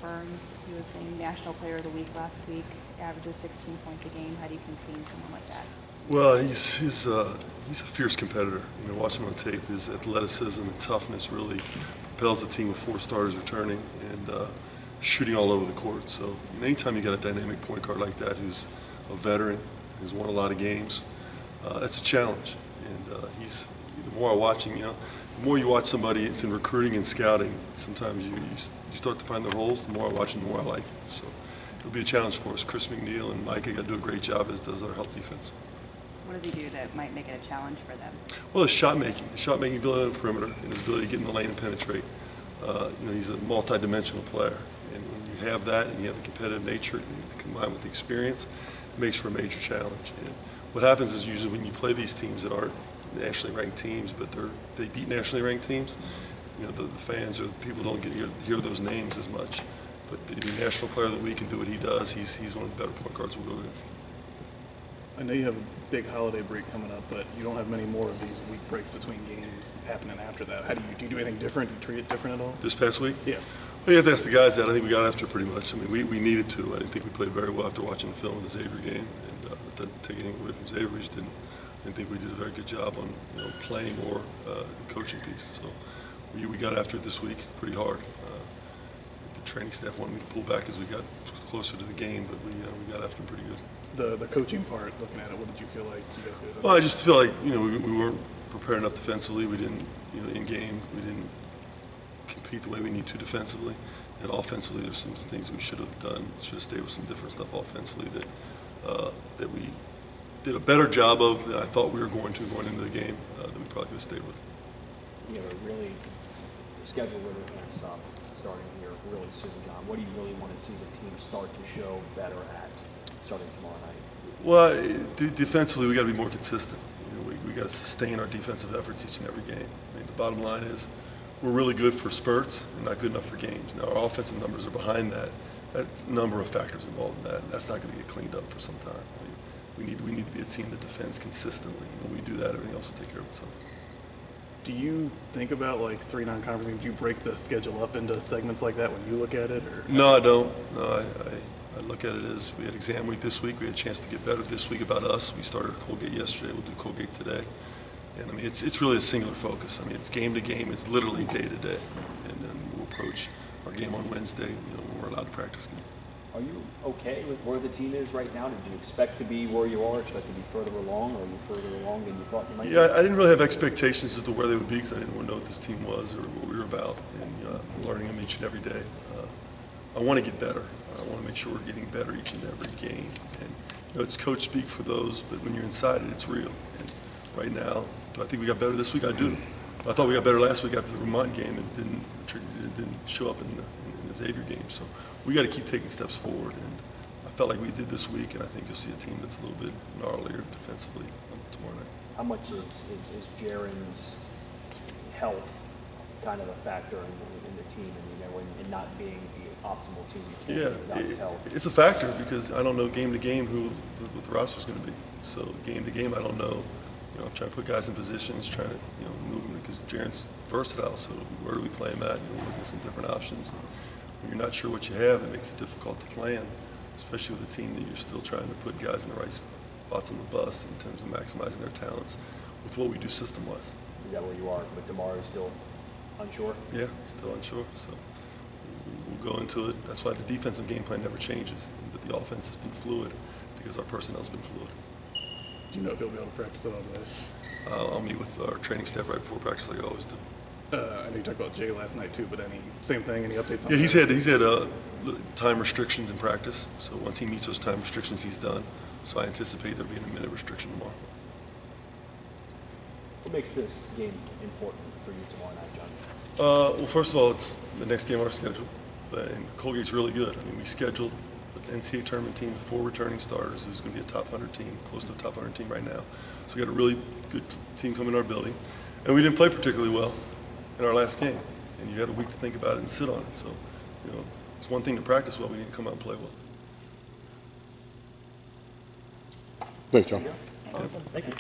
Burns. He was named National Player of the Week last week, averages 16 points a game. How do you contain someone like that? Well, he's a fierce competitor. You know, watching him on tape, his athleticism and toughness really propels the team with 4 starters returning and shooting all over the court. So, you know, anytime you got a dynamic point guard like that who's a veteran, who's won a lot of games, that's a challenge. And the more I watch him, you know, the more you watch somebody, it's in recruiting and scouting. Sometimes you start to find their holes. The more I watch him, the more I like him. So it'll be a challenge for us. Chris McNeil and Micah got to do a great job, as does our help defense. What does he do that might make it a challenge for them? Well, his shot making ability on the perimeter, and his ability to get in the lane and penetrate. You know, he's a multi-dimensional player, and when you have that and you have the competitive nature combined with the experience, it makes for a major challenge. And what happens is usually when you play these teams that aren't nationally ranked teams, but they beat nationally ranked teams, you know, the fans or the people don't get hear those names as much. But to be National Player of the Week and do what he does, he's one of the better point guards we'll go against. I know you have a big holiday break coming up, but you don't have many more of these week breaks between games happening after that. How do you do anything different? Do you treat it different at all? This past week? Yeah. Well, you have to ask the guys that. I think we got after pretty much. I mean, we needed to. I didn't think we played very well after watching the film of the Xavier game. And not to take anything away from Xavier, we just didn't think we did a very good job on playing or the coaching piece. So we got after it this week pretty hard. The training staff wanted me to pull back as we got closer to the game, but we got after them pretty good. The coaching part, looking at it, what did you feel like you guys did? Well, I just feel like we weren't prepared enough defensively. We didn't in game we didn't compete the way we need to defensively, and offensively there's some things we should have done. Should have stayed with some different stuff offensively that we did a better job of than I thought we were going into the game that we probably could have stayed with. You have a really schedule winner camps up starting here really soon, John. What do you really want to see the team start to show better at starting tomorrow night? Well, defensively we got to be more consistent. We got to sustain our defensive efforts each and every game. I mean, the bottom line is we're really good for spurts and not good enough for games. Now our offensive numbers are behind that. That's a number of factors involved in that. That's not going to get cleaned up for some time. I mean, we need to be a team that defends consistently. When we do that, everything else will take care of itself. Do you think about like 3 non-conference games? Do you break the schedule up into segments like that when you look at it? Or? No, I don't. No, I look at it as we had exam week this week. We had a chance to get better this week about us. We started Colgate yesterday. We'll do Colgate today. And I mean, it's really a singular focus. I mean, it's game to game. It's literally day to day. And then we'll approach our game on Wednesday, when we're allowed to practice again. Are you okay with where the team is right now? Did you expect to be where you are, expect to be further along, or are you further along than you thought you might be? Yeah, I didn't really have expectations as to where they would be because I didn't know what this team was or what we were about. And learning them each and every day. I want to get better. I want to make sure we're getting better each and every game. And it's coach speak for those, but when you're inside it, it's real. And right now, do I think we got better this week? I do. I thought we got better last week after the Vermont game, and it didn't show up in the Xavier game. So we got to keep taking steps forward, and I felt like we did this week, and I think you'll see a team that's a little bit gnarlier defensively tomorrow night. How much is Jaren's health kind of a factor in the team, and not being the optimal team you can without his health? It's a factor because I don't know game to game what the roster is going to be. So game to game, I don't know. I'm trying to put guys in positions, trying to move them because Jaren's versatile. So where do we play him at? We're looking at some different options. And when you're not sure what you have, it makes it difficult to plan, especially with a team that you're still trying to put guys in the right spots on the bus in terms of maximizing their talents with what we do system-wise. Is that where you are? But tomorrow is still unsure? Yeah, still unsure. So we'll go into it. That's why the defensive game plan never changes, but the offense has been fluid because our personnel's been fluid. Do you know if he'll be able to practice it all today? I'll meet with our training staff right before practice like I always do. I know you talked about Jay last night too, but same thing, any updates on that? Yeah, he's had time restrictions in practice, so once he meets those time restrictions, he's done. So I anticipate there'll be a minute restriction tomorrow. What makes this game important for you tomorrow night, John? Well, first of all, it's the next game on our schedule, and Colgate's really good. I mean, we scheduled an NCAA tournament team with 4 returning starters. Who's going to be a top 100 team, close to a top 100 team right now. So we got a really good team coming in our building, and we didn't play particularly well in our last game. And you had a week to think about it and sit on it. So, it's one thing to practice well. We need to come out and play well. Thanks, John. Awesome. Thank you.